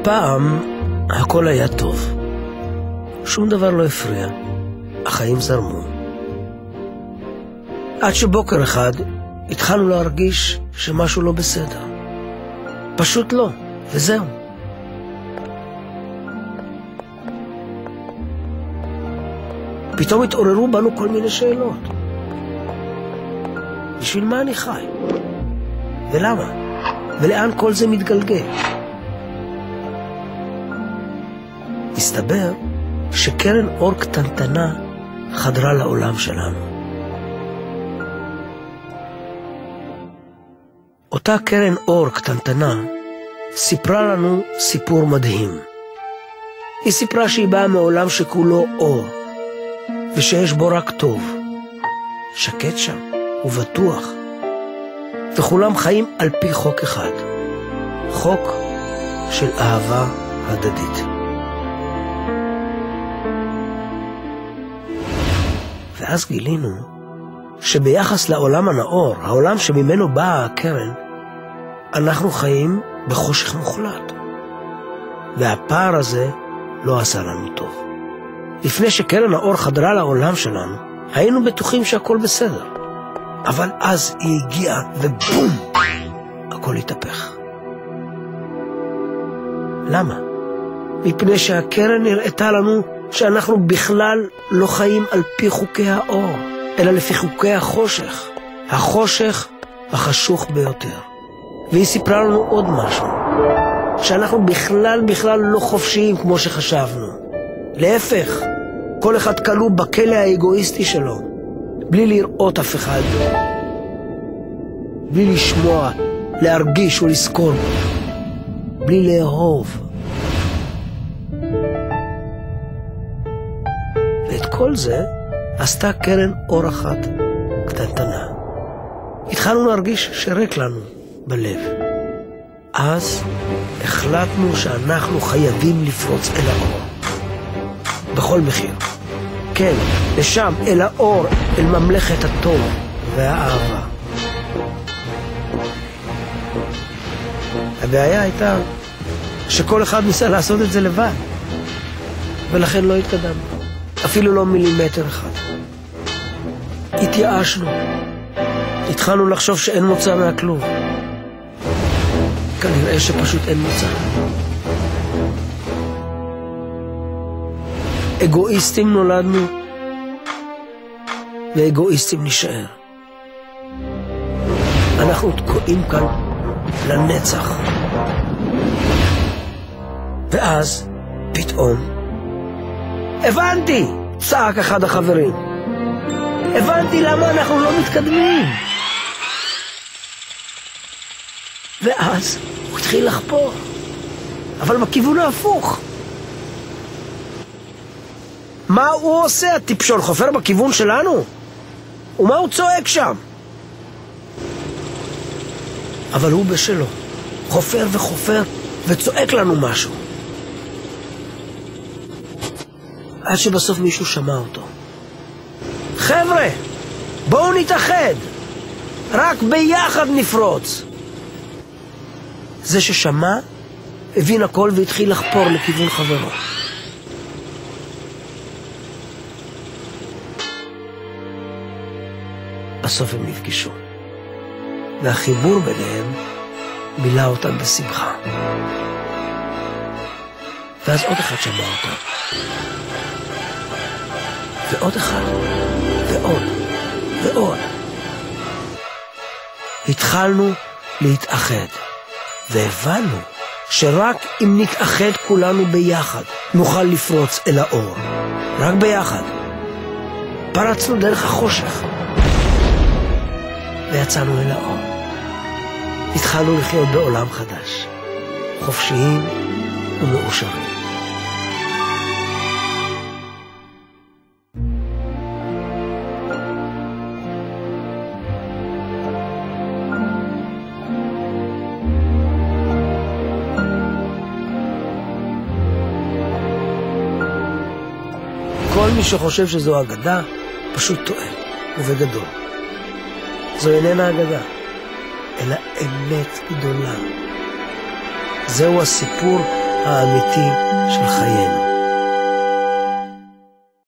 פעם הכל היה טוב. שום דבר לא הפריע. החיים זרמו. עד שבוקר אחד התחלנו להרגיש שמשהו לא בסדר. פשוט לא, וזהו. פתאום התעוררו בנו כל מיני שאלות. בשביל מה אני חי? ולמה? ולאן כל זה מתגלגל? הסתבר שקרן אור קטנטנה חדרה לעולם שלנו. אותה קרן אור קטנטנה סיפרה לנו סיפור מדהים. היא סיפרה שהיא באה מעולם שכולו אור, ושיש בו רק טוב. שקט שם ובטוח. וכולם חיים על פי חוק אחד. חוק של אהבה הדדית. ואז גילינו שביחס לעולם הנאור, העולם שממנו באה הקרן, אנחנו חיים בחושך מוחלט. והפער הזה לא עשה לנו טוב. לפני שקרן האור חדרה לעולם שלנו, היינו בטוחים שהכל בסדר. אבל אז היא הגיעה ובום, הכל התהפך. למה? מפני שהקרן הראתה לנו שאנחנו בכלל לא חיים על פי חוקי האור, אלא לפי חוקי החושך. החושך החשוך ביותר. והיא סיפרה לנו עוד משהו, שאנחנו בכלל לא חופשיים כמו שחשבנו. להפך, כל אחד כלוא בכלא האגואיסטי שלו, בלי לראות אף אחד, בלי לשמוע, להרגיש ולזכור, בלי לאהוב. ואת כל זה עשתה קרן אור אחת קטנטנה. התחלנו להרגיש שרק לנו בלב. אז החלטנו שאנחנו חייבים לפרוץ אל האור. בכל מחיר. כן, לשם, אל האור, אל ממלכת הטוב והאהבה. הבעיה הייתה שכל אחד ניסה לעשות את זה לבד, ולכן לא התקדמנו, אפילו לא מילימטר אחד. התייאשנו, התחלנו לחשוב שאין מוצא מהכלום. כנראה שפשוט אין מוצא. אגואיסטים נולדנו, ואגואיסטים נשאר. אנחנו תקועים כאן לנצח. ואז, פתאום, הבנתי! צעק אחד החברים. הבנתי למה אנחנו לא מתקדמים. ואז הוא התחיל לחפור, אבל בכיוון ההפוך. מה הוא עושה? הטיפשון חופר בכיוון שלנו? ומה הוא צועק שם? אבל הוא בשלו, חופר וחופר וצועק לנו משהו. עד שבסוף מישהו שמע אותו. חבר'ה, בואו נתאחד, רק ביחד נפרוץ. זה ששמע הבין הכל והתחיל לחפור לכיוון חברו. בסוף הם נפגשו, והחיבור ביניהם מילא אותם בשמחה. ואז עוד אחד שמע אותם, ועוד אחד, ועוד, ועוד. התחלנו להתאחד, והבנו שרק אם נתאחד כולנו ביחד, נוכל לפרוץ אל האור. רק ביחד. פרצנו דרך החושך, ויצאנו אל האור. התחלנו לחיות בעולם חדש, חופשיים ומאושרים. כל מי שחושב שזו אגדה, פשוט טועה, ובגדול. זו איננה אגדה, אלא אמת גדולה. זהו הסיפור האמיתי של חיינו.